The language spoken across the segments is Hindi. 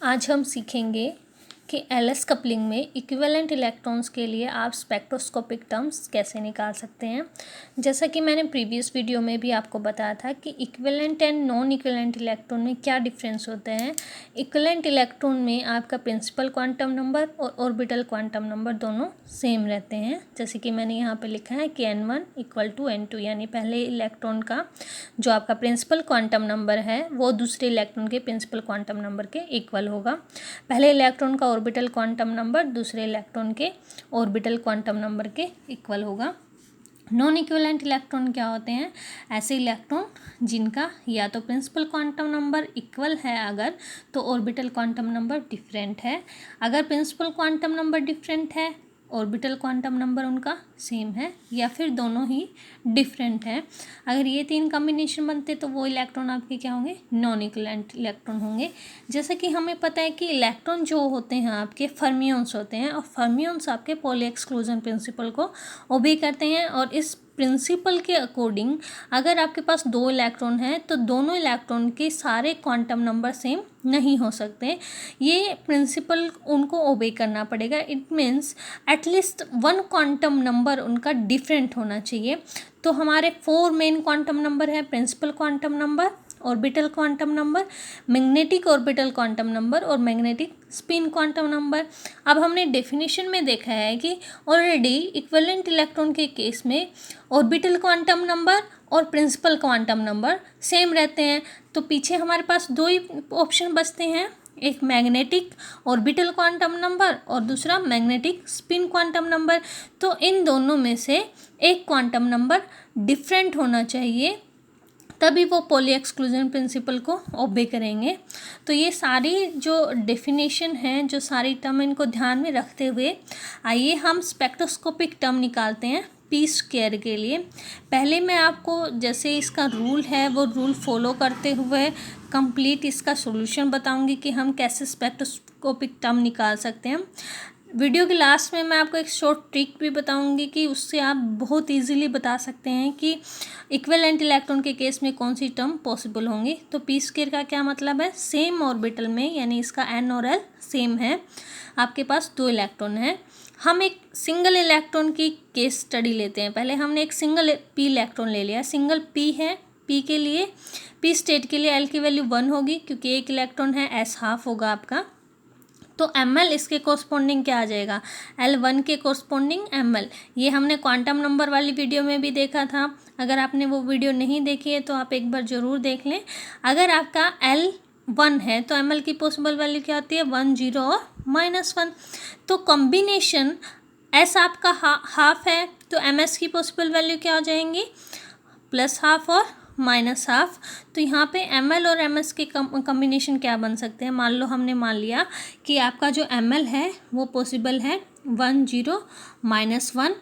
आज हम सीखेंगे कि एलएस कपलिंग में इक्विवेलेंट इलेक्ट्रॉन्स के लिए आप स्पेक्ट्रोस्कोपिक टर्म्स कैसे निकाल सकते हैं। जैसा कि मैंने प्रीवियस वीडियो में भी आपको बताया था कि equivalent and non equivalent electron में क्या डिफरेंस होते हैं। इक्विवेलेंट इलेक्ट्रॉन में आपका प्रिंसिपल क्वांटम नंबर और ऑर्बिटल क्वांटम नंबर दोनों सेम रहते हैं। जैसे कि मैंने यहाँ पे लिखा है कि n1 = n2, यानी पहले इलेक्ट्रॉन का जो आपका प्रिंसिपल क्वांटम नंबर है वो दूसरे इलेक्ट्रॉन के प्रिंसिपल क्वांटम नंबर के इक्वल होगा। पहले इलेक्ट्रॉन का ऑर्बिटल क्वांटम नंबर दूसरे इलेक्ट्रॉन के ऑर्बिटल क्वांटम नंबर के इक्वल होगा। नॉन इक्विवेलेंट इलेक्ट्रॉन क्या होते हैं? ऐसे इलेक्ट्रॉन जिनका या तो प्रिंसिपल क्वांटम नंबर इक्वल है अगर, तो ऑर्बिटल क्वांटम नंबर डिफरेंट है। अगर प्रिंसिपल क्वांटम नंबर डिफरेंट है, ऑर्बिटल क्वांटम नंबर उनका सेम है, या फिर दोनों ही डिफरेंट है। अगर ये तीन कॉम्बिनेशन बनते तो वो इलेक्ट्रॉन आपके क्या होंगे? नॉन इक्विवेलेंट इलेक्ट्रॉन होंगे। जैसे कि हमें पता है कि इलेक्ट्रॉन जो होते हैं आपके फर्मियंस होते हैं, और फर्मियंस आपके पॉली एक्सक्लूजन प्रिंसिपल को ओबे करते हैं। और इस प्रिंसिपल के अकॉर्डिंग अगर आपके पास दो इलेक्ट्रॉन हैं तो दोनों इलेक्ट्रॉन के सारे क्वांटम नंबर सेम नहीं हो सकते। ये प्रिंसिपल उनको ओबे करना पड़ेगा। It means at least one quantum number उनका डिफरेंट होना चाहिए। तो हमारे 4 मेन क्वांटम नंबर है: principal quantum number, orbital quantum number, magnetic orbital quantum number और मैग्नेटिक स्पिन क्वांटम नंबर। अब हमने डेफिनेशन में देखा है कि ऑलरेडी इक्विवेलेंट इलेक्ट्रॉन के केस में ऑर्बिटल क्वांटम नंबर और प्रिंसिपल क्वांटम नंबर सेम रहते हैं। तो पीछे हमारे पास दो ही ऑप्शन बचते हैं, एक मैग्नेटिक ऑर्बिटल क्वांटम नंबर और दूसरा मैग्नेटिक स्पिन क्वांटम नंबर। तो इन दोनों में से एक क्वांटम नंबर डिफरेंट होना चाहिए, तभी वो पॉली एक्सक्लूजन प्रिंसिपल को ओबे करेंगे। तो ये सारी जो डेफिनेशन है, जो सारी टर्म, इनको ध्यान में रखते हुए आइए हम स्पेक्ट्रोस्कोपिक टर्म निकालते हैं पी स्क्वायर के लिए। पहले मैं आपको जैसे इसका रूल है वो रूल फॉलो करते हुए कंप्लीट इसका सॉल्यूशन बताऊंगी कि हम कैसे स्पेक्ट्रोस्कोपिक टर्म निकाल सकते हैं। वीडियो के लास्ट में मैं आपको एक शॉर्ट ट्रिक भी बताऊंगी कि उससे आप बहुत इजीली बता सकते हैं कि इक्विवेलेंट इलेक्ट्रॉन के केस में कौन सी टर्म पॉसिबल होंगी। तो पी स्क्वायर का क्या मतलब है? सेम ऑर्बिटल में, यानी इसका n और l सेम है, आपके पास दो इलेक्ट्रॉन है। हम एक सिंगल इलेक्ट्रॉन की केस स्टडी लेते हैं। पहले हमने एक सिंगल पी इलेक्ट्रॉन ले लिया, सिंगल पी है। पी के लिए, पी स्टेट के लिए l की वैल्यू 1 होगी क्योंकि एक इलेक्ट्रॉन है, s हाफ होगा आपका। तो ml इसके कोरस्पोंडिंग क्या आ जाएगा? L1 के कोरस्पोंडिंग ml। ये हमने क्वांटम नंबर वाली वीडियो में भी देखा था। अगर आपने वो वीडियो नहीं देखी है तो आप एक बार ज़रूर देख लें। अगर आपका L1 है तो ml की पॉसिबल वैल्यू क्या होती है? 1, 0 और -1। तो कॉम्बिनेशन s आपका हाफ है तो ms की पॉसिबल वैल्यू क्या हो जाएंगी? +½ और -½ तो यहाँ पे ml और ms के कॉम्बिनेशन क्या बन सकते हैं? मान लो हमने मान लिया कि आपका जो ml है वो पॉसिबल है 1, 0, -1।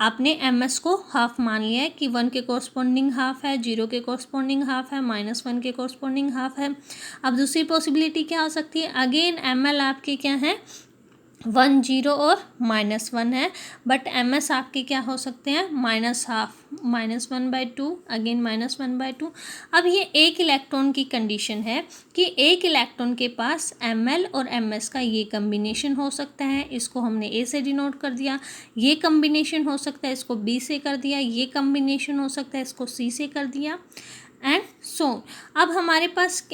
आपने ms को हाफ मान लिया है कि 1 के कोरस्पोंडिंग हाफ है, 0 के कोरस्पोंडिंग हाफ है, -1 के कोरस्पोंडिंग हाफ है। अब दूसरी पॉसिबिलिटी क्या हो सकती है? अगेन ml आपके क्या है? 1, 0 और -1 है, बट ms आपके क्या हो सकते हैं? -½ -1/2, अगेन -1/2। अब ये एक इलेक्ट्रॉन की कंडीशन है कि एक इलेक्ट्रॉन के पास ml और ms का ये कम्बिनेशन हो सकता है, इसको हमने a से डिनोट कर दिया। ये कम्बिनेशन हो सकता है, इसको b से कर दिया। ये कम्बिनेशन हो सकता है, इसको c से कर दिया, एंड सो। अब हमारे पास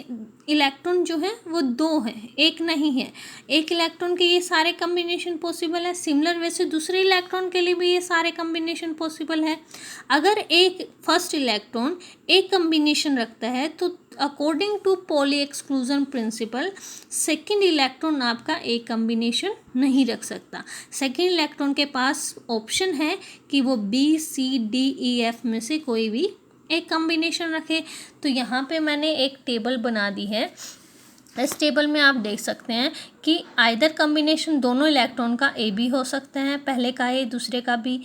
इलेक्ट्रॉन जो है वो दो हैं, एक नहीं है। एक इलेक्ट्रॉन के ये सारे कम्बिनेशन पॉसिबल है। सिमिलर वैसे दूसरे इलेक्ट्रॉन के लिए भी ये सारे कम्बिनेशन पॉसिबल है। अगर एक फर्स्ट इलेक्ट्रॉन एक कम्बिनेशन रखता है तो according to Pauli exclusion principle second electron आपका एक कम्बिनेशन नहीं रख सकता। सेकेंड इलेक्ट्रॉन के पास ऑप्शन है कि वो B, C, D, E, F में से कोई भी एक कॉम्बिनेशन रखे। तो यहाँ पे मैंने एक टेबल बना दी है। इस टेबल में आप देख सकते हैं कि आइदर कॉम्बिनेशन दोनों इलेक्ट्रॉन का AB हो सकता है, पहले का A दूसरे का B,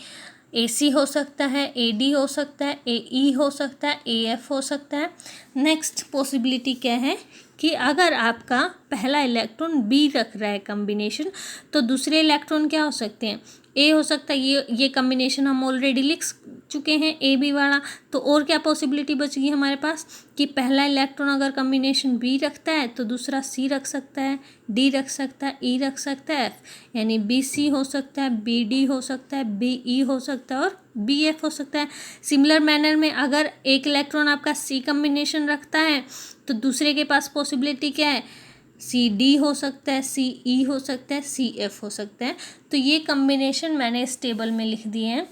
AC हो सकता है, AD हो सकता है, AE हो सकता है, AF हो सकता है। नेक्स्ट पॉसिबिलिटी क्या है कि अगर आपका पहला इलेक्ट्रॉन B रख रहा है कॉम्बिनेशन, तो दूसरे इलेक्ट्रॉन क्या हो सकते हैं? A हो सकता है। ये कॉम्बिनेशन हम ऑलरेडी लिख चुके हैं ए बी वाला, तो और क्या पॉसिबिलिटी बच गई हमारे पास कि पहला इलेक्ट्रॉन अगर कम्बिनेशन बी रखता है तो दूसरा सी रख सकता है, डी रख सकता है, ई रख सकता है, एफ, यानी बी सी हो सकता है, बी डी हो सकता है, बी ई हो सकता है और बी एफ हो सकता है। सिमिलर मैनर में अगर एक इलेक्ट्रॉन आपका सी कम्बिनेशन रखता है तो दूसरे के पास पॉसिबिलिटी क्या है, सी डी हो सकता है, सी ई हो सकता है, सी एफ हो सकता है। तो ये कम्बिनेशन मैंने इस टेबल में लिख दिए हैं।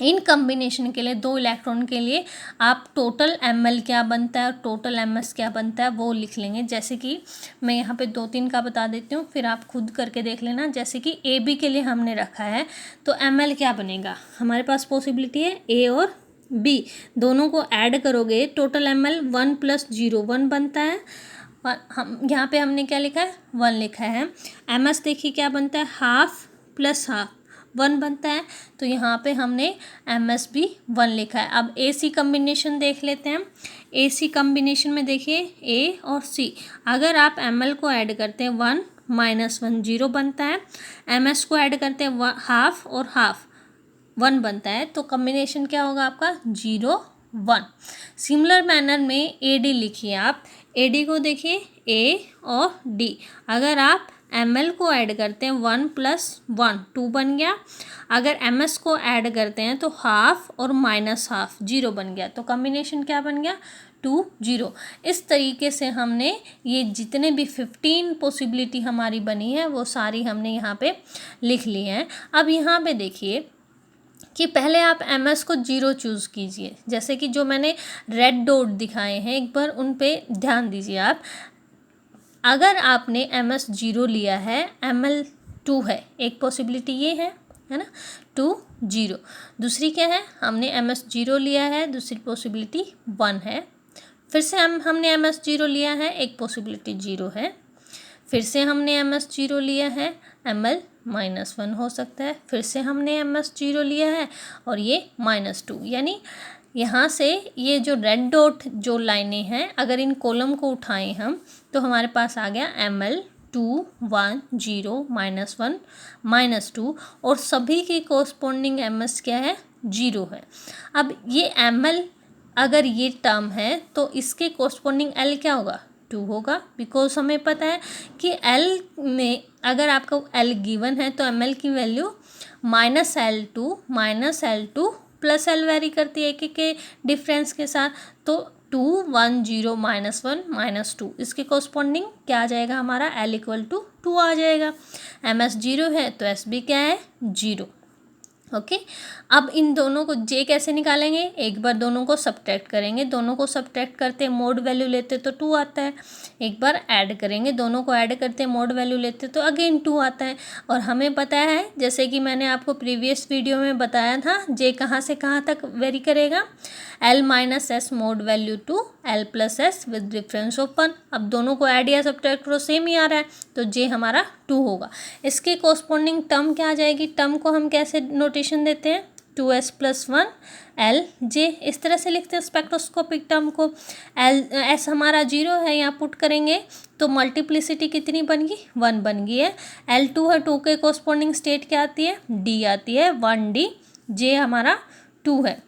इन कम्बिनेशन के लिए 2 इलेक्ट्रॉन के लिए आप टोटल एम एल क्या बनता है और टोटल एम एस क्या बनता है वो लिख लेंगे। जैसे कि मैं यहाँ पे 2-3 का बता देती हूँ, फिर आप खुद करके देख लेना। जैसे कि ए बी के लिए हमने रखा है तो एम एल क्या बनेगा, हमारे पास पॉसिबिलिटी है ए और बी दोनों को ऐड करोगे टोटल एम एल 1 + 0 1 बनता है। हम यहाँ पे हमने क्या लिखा है, 1 लिखा है। एम एस देखिए क्या बनता है, हाफ प्लस हाफ 1 बनता है, तो यहाँ पे हमने एम एस भी 1 लिखा है। अब ए सी कम्बिनेशन देख लेते हैं। ए सी कम्बिनेशन में देखिए ए और सी, अगर आप एम एल को ऐड करते हैं 1 - 1 0 बनता है, एम एस को ऐड करते हैं हाफ और हाफ 1 बनता है, तो कम्बिनेशन क्या होगा आपका 0 1। सिमिलर मैनर में ए डी लिखिए आप। ए डी को देखिए ए और डी, अगर आप एम एल को ऐड करते हैं 1 + 1 2 बन गया, अगर एम एस को ऐड करते हैं तो हाफ और माइनस हाफ 0 बन गया, तो कम्बिनेशन क्या बन गया 2 0। इस तरीके से हमने ये जितने भी 15 पॉसिबिलिटी हमारी बनी है वो सारी हमने यहाँ पे लिख ली हैं। अब यहाँ पे देखिए कि पहले आप एम एस को 0 चूज़ कीजिए, जैसे कि जो मैंने रेड डॉट दिखाए हैं एक बार उन पे ध्यान दीजिए आप। अगर आपने एम एस 0 लिया है, एम एल 2 है, एक पॉसिबिलिटी ये है ना 2 0। दूसरी क्या है, हमने एम एस 0 लिया है, दूसरी पॉसिबिलिटी 1 है। फिर से हमने एम एस 0 लिया है, एक पॉसिबिलिटी 0 है। फिर से हमने एम एस 0 लिया है, एम एल -1 हो सकता है। फिर से हमने एम एस 0 लिया है और ये -2, यानी यहाँ से ये जो रेड डॉट जो लाइनें हैं अगर इन कॉलम को उठाएं हम तो हमारे पास आ गया एम एल 2 1 0 -1 -2 और सभी की कोरस्पॉन्डिंग एम एस क्या है 0 है। अब ये एम एल अगर ये टर्म है तो इसके कोरस्पॉन्डिंग एल क्या होगा 2 होगा, बिकॉज हमें पता है कि एल में अगर आपको एल गिवन है तो एम एल की value -L2 -L2 plus L very करती है एक एक के डिफरेंस के साथ, तो 2 1 0 -1 -2 इसके कोरस्पॉन्डिंग क्या आ जाएगा हमारा एल = 2 आ जाएगा। एम एस 0 है तो एस भी क्या है 0। ओके अब इन दोनों को जे कैसे निकालेंगे, एक बार दोनों को सब्ट्रैक्ट करेंगे, दोनों को सब्ट्रैक्ट करते मोड वैल्यू लेते तो 2 आता है, एक बार ऐड करेंगे, दोनों को ऐड करते मोड वैल्यू लेते तो अगेन 2 आता है। और हमें पता है जैसे कि मैंने आपको प्रीवियस वीडियो में बताया था जे कहाँ से कहाँ तक वेरी करेगा, L - S mod value 2 L + S with difference of 1। अब दोनों को ऐड या सब्ट्रैक्ट करो सेम ही आ रहा है तो जे हमारा 2 होगा। इसके कोरस्पॉन्डिंग टर्म क्या आ जाएगी, टर्म को हम कैसे नोटेशन देते हैं 2s + 1 L J, इस तरह से लिखते हैं स्पेक्ट्रोस्कोपिक टर्म को। S हमारा 0 है, यहाँ पुट करेंगे तो मल्टीप्लिसिटी कितनी बन गई 1 बन गई है। L2 है, 2 के कोरस्पॉन्डिंग स्टेट क्या आती है D आती है 1D, J हमारा 2 है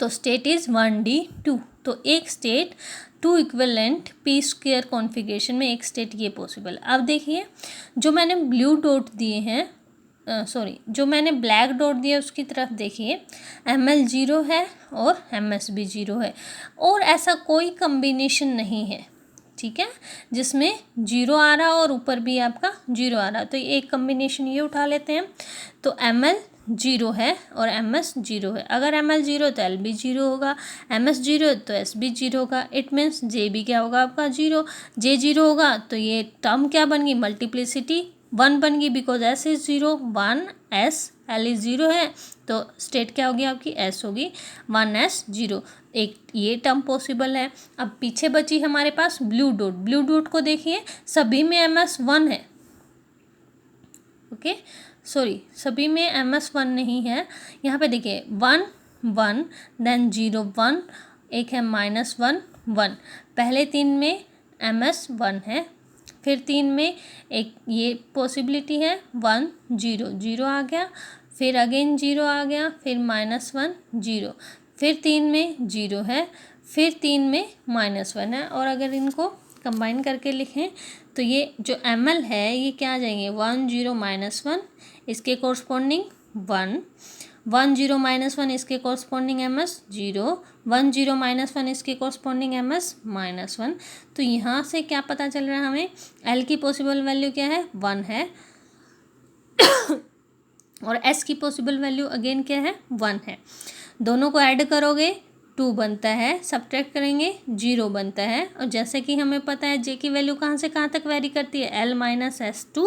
तो स्टेट इज़ 1D 2। तो एक स्टेट 2 इक्विवेलेंट p² कॉन्फ़िगरेशन में एक स्टेट ये पॉसिबल। अब देखिए जो मैंने ब्लू डॉट दिए हैं जो मैंने ब्लैक डॉट दिया उसकी तरफ देखिए, एम एल 0 है और एम एस भी 0 है और ऐसा कोई कम्बिनेशन नहीं है, ठीक है, जिसमें 0 आ रहा और ऊपर भी आपका 0 आ रहा। तो एक कम्बिनेशन ये उठा लेते हैं, तो एम एल 0 है और एम एस 0 है। अगर एम एल 0 तो एल भी 0 होगा, एम एस 0 तो एस भी 0 होगा। इट मीन्स जे भी क्या होगा आपका 0, जे 0 होगा तो ये टर्म क्या बन गई मल्टीप्लिसिटी 1 बन गई, because S is 0 1 S L is 0 है तो स्टेट क्या होगी आपकी एस होगी 1s 0। एक ये टर्म पॉसिबल है। अब पीछे बची हमारे पास ब्लू डॉट। ब्लू डॉट को देखिए सभी में एम एस 1 है, ओके सभी में एम एस 1 नहीं है। यहाँ पे देखिए 1 1 देन 0 1, एक है -1 1, पहले 3 में एम एस 1 है, फिर 3 में एक ये पॉसिबिलिटी है 1 0 0 आ गया, फिर अगेन 0 आ गया, फिर -1 0, फिर 3 में 0 है, फिर 3 में -1 है। और अगर इनको कंबाइन करके लिखें तो ये जो ml है ये क्या आ जाएंगे 1 0 -1, इसके कोरस्पॉन्डिंग 1, 1 0 -1 इसके कोरस्पॉन्डिंग ms 0, 1 0 -1 इसके कोरस्पॉन्डिंग ms -1। तो यहाँ से क्या पता चल रहा है हमें, l की पॉसिबल वैल्यू क्या है 1 है और s की पॉसिबल वैल्यू अगेन क्या है 1 है। दोनों को ऐड करोगे 2 बनता है, सब्ट्रैक्ट करेंगे 0 बनता है। और जैसे कि हमें पता है j की वैल्यू कहाँ से कहाँ तक वेरी करती है, l - s to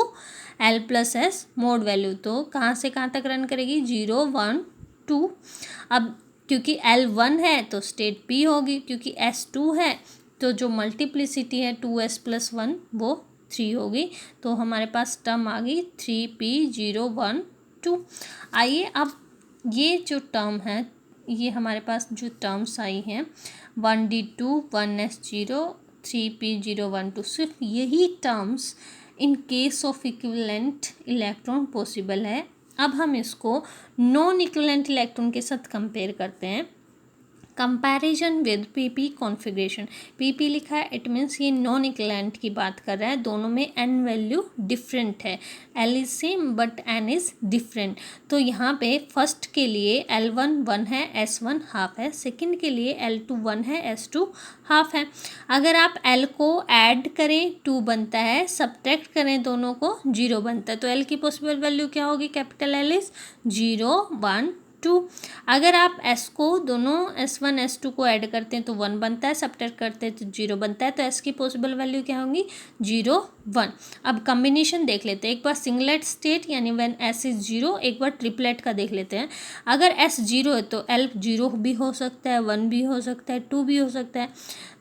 l + s mod value, तो कहाँ से कहाँ तक रन करेगी 0 1 2। अब क्योंकि l 1 है तो स्टेट p होगी, क्योंकि s 2 है तो जो मल्टीप्लिसिटी है 2s + 1 वो 3 होगी। तो हमारे पास टर्म आ गई 3p 0 1 2। आइए अब ये जो टर्म है, ये हमारे पास जो टर्म्स आई हैं 1d2 1s0 3p0 1 2, सिर्फ यही terms in case of equivalent electron possible है। अब हम इसको नॉन इक्विवेलेंट इलेक्ट्रॉन के साथ कंपेयर करते हैं। Comparison with PP configuration, PP लिखा है, इट मीन्स ये नॉन इक्विवेलेंट की बात कर रहा है, दोनों में एन वैल्यू डिफरेंट है, L is same but N is different. तो यहाँ पे फर्स्ट के लिए L1 1 है, S1 हाफ है, सेकंड के लिए L2 1 है, S2 हाफ है। अगर आप L को ऐड करें 2 बनता है, सब्ट्रैक्ट करें दोनों को 0 बनता है। तो L की पॉसिबल वैल्यू क्या होगी, कैपिटल L इज 0 1 2। अगर आप s को दोनों s1 s2 को ऐड करते हैं तो 1 बनता है, सब्ट्रैक्ट करते हैं तो 0 बनता है। तो s की पॉसिबल वैल्यू क्या होंगी 0 1। अब कॉम्बिनेशन देख लेते हैं, एक बार सिंगलेट स्टेट यानी व्हेन s इज 0, एक बार ट्रिपलेट का देख लेते हैं। अगर s 0 है तो l 0 भी हो सकता है, 1 भी हो सकता है, 2 भी हो सकता है।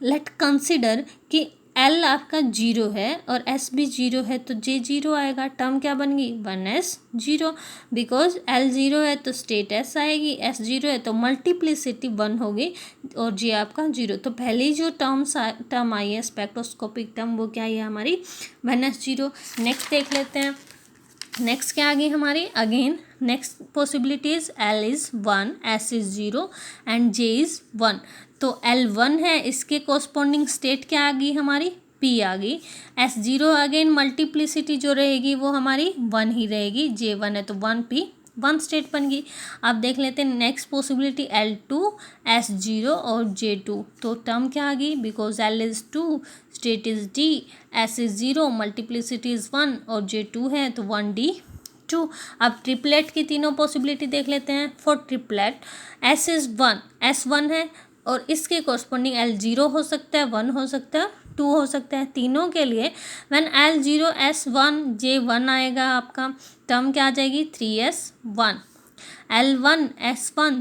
लेट कंसिडर कि L आपका 0 है और S भी 0 है तो J 0 आएगा, टर्म क्या बन गई 1s 0, बिकॉज L 0 है तो स्टेट S आएगी, S 0 है तो मल्टीप्लिसिटी 1 होगी और J आपका 0। तो पहली जो टर्म आई है स्पेक्ट्रोस्कोपिक टर्म वो क्या है हमारी 1s 0। नेक्स्ट देख लेते हैं, नेक्स्ट क्या आ गई हमारी, again next possibilities L is 1, S is 0 and J is 1। तो L 1 है, इसके कोरस्पॉन्डिंग स्टेट क्या आ गई हमारी P आ गई। S 0 अगेन मल्टीप्लिसिटी जो रहेगी वो हमारी 1 ही रहेगी, J 1 है तो 1P 1 स्टेट बन गई। अब देख लेते हैं नेक्स्ट पॉसिबिलिटी L2 S 0 और J 2। तो टर्म क्या आ गई, because L is 2 state is D, S is 0 multiplicity is 1 और J 2 है तो 1D 2। अब ट्रिपलेट की तीनों पॉसिबिलिटी देख लेते हैं। For triplet S is 1, S 1 है और इसके कोरस्पॉन्डिंग L 0 हो सकता है, 1 हो सकता है, 2 हो सकता है। तीनों के लिए व्हेन L 0 S 1 J 1 आएगा, आपका टर्म क्या आ जाएगी 3s 1। L 1 S 1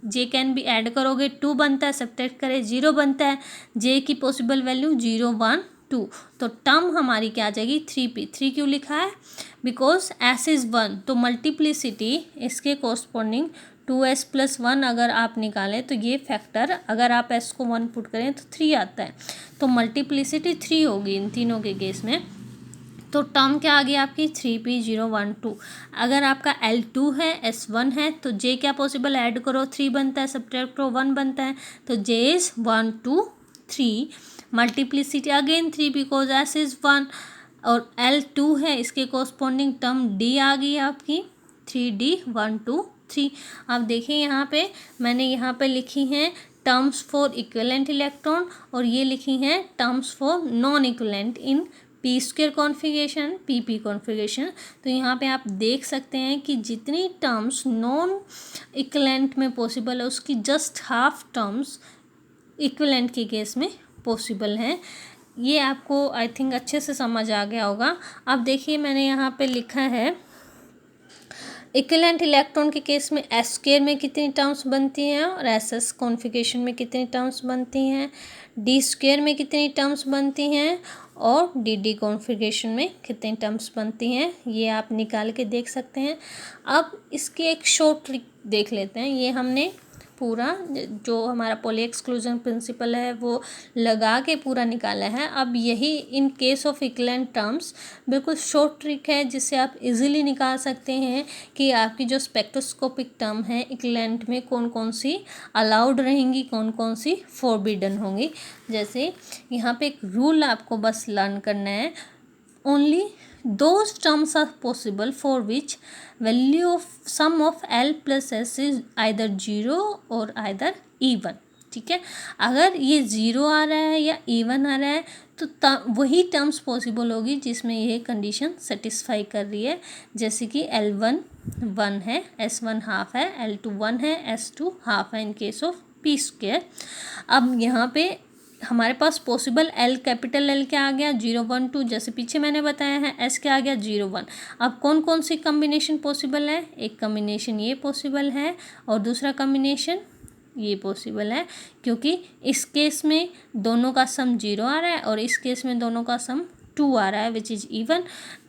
J can be add करोगे 2 बनता है, सब्ट्रैक्ट करें 0 बनता है। J की पॉसिबल वैल्यू 0 1 2, तो टर्म हमारी क्या आ जाएगी 3p। 3 क्यों लिखा है, बिकॉज S इज़ 1 तो मल्टीप्लिसिटी इसके कोरस्पॉन्डिंग 2s + 1 अगर आप निकालें तो ये फैक्टर अगर आप s को 1 पुट करें तो 3 आता है, तो मल्टीप्लिसिटी 3 होगी इन तीनों के केस में। तो टर्म क्या आ गई आपकी 3p 0 1 2। अगर आपका L2 है S 1 है तो J क्या पॉसिबल ऐड करो 3 बनता है, सब्ट्रैक्ट करो 1 बनता है, तो J is 1 2 3 multiplicity again 3 because S is 1 और L2 है, इसके कोरस्पॉन्डिंग टर्म D आ गई आपकी 3D 1 2 3। अब देखिए यहाँ पे मैंने यहाँ पे लिखी हैं टर्म्स फॉर इक्विवेलेंट इलेक्ट्रॉन और ये लिखी हैं terms for non equivalent in P square configuration PP configuration. तो यहाँ पे आप देख सकते हैं कि जितनी टर्म्स नॉन इक्विवेलेंट में पॉसिबल है उसकी जस्ट हाफ टर्म्स इक्विवेलेंट के केस में पॉसिबल हैं। ये आपको आई थिंक अच्छे से समझ आ गया होगा। अब देखिए मैंने यहाँ पे लिखा है इक्विवेलेंट इलेक्ट्रॉन के केस में S स्क्वायर में कितनी टर्म्स बनती हैं और SS कॉन्फ़िगरेशन में कितनी टर्म्स बनती हैं, D स्क्वायर में कितनी टर्म्स बनती हैं और DD कॉन्फ़िगरेशन में कितनी टर्म्स बनती हैं, ये आप निकाल के देख सकते हैं। अब इसकी एक शॉर्ट ट्रिक देख लेते हैं। ये हमने पूरा जो हमारा पॉली एक्सक्लूजन प्रिंसिपल है वो लगा के पूरा निकाला है। अब यही in case of equivalent terms बिल्कुल शॉर्ट ट्रिक है जिससे आप इजीली निकाल सकते हैं कि आपकी जो स्पेक्ट्रोस्कोपिक टर्म है इक्विवेलेंट में कौन कौन सी अलाउड रहेंगी, कौन कौन सी फॉरबिडन होंगी। जैसे यहाँ पे एक रूल आपको बस लर्न करना है, only those terms are possible for which value of sum of L plus S is either 0 और either even। ठीक है, अगर ये 0 आ रहा है या even आ रहा है तो वही टर्म्स पॉसिबल होगी जिसमें ये कंडीशन सेटिस्फाई कर रही है। जैसे कि L1 1 है, S1 हाफ है, L2 1 है, S2 हाफ है in case of P square. अब यहाँ पे हमारे पास पॉसिबल L कैपिटल L क्या आ गया 0 1 2, जैसे पीछे मैंने बताया है S क्या आ गया 0 1। अब कौन कौन सी कम्बिनेशन पॉसिबल है, एक कम्बिनेशन ये पॉसिबल है और दूसरा कम्बिनेशन ये पॉसिबल है, क्योंकि इस केस में दोनों का सम 0 आ रहा है और इस केस में दोनों का सम 2 आ रहा है विच इज़ इवन।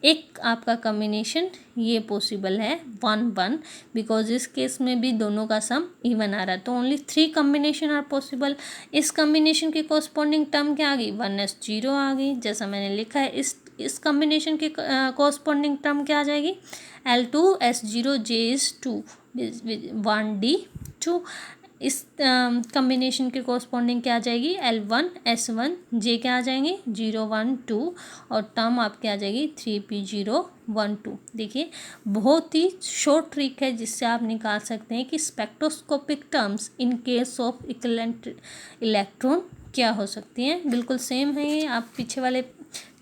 एक आपका कम्बिनेशन ये पॉसिबल है 1 1, बिकॉज इस केस में भी दोनों का सम इवन आ रहा है। तो ओनली 3 कम्बिनेशन आर पॉसिबल। इस कम्बिनेशन की कॉरस्पॉन्डिंग टर्म क्या आ गई 1s 0 आ गई, जैसा मैंने लिखा है। इस कम्बिनेशन की कॉरस्पॉन्डिंग टर्म क्या आ जाएगी L2 S0 J is 2 1 D 2। इस कम्बिनेशन के कॉरस्पॉन्डिंग क्या आ जाएगी L1 S1 J क्या आ जाएंगी 0 1 2 और टर्म आपकी आ जाएगी 3P0 1 2। देखिए बहुत ही शॉर्ट ट्रिक है जिससे आप निकाल सकते हैं कि spectroscopic terms in case of equivalent electron क्या हो सकती हैं। बिल्कुल सेम है ये, आप पीछे वाले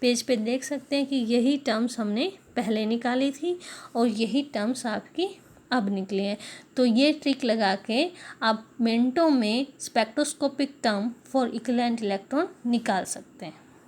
पेज पे देख सकते हैं कि यही टर्म्स हमने पहले निकाली थी और यही टर्म्स आपकी अब निकले हैं। तो ये ट्रिक लगा के आप मिनटों में spectroscopic term for equivalent electron निकाल सकते हैं।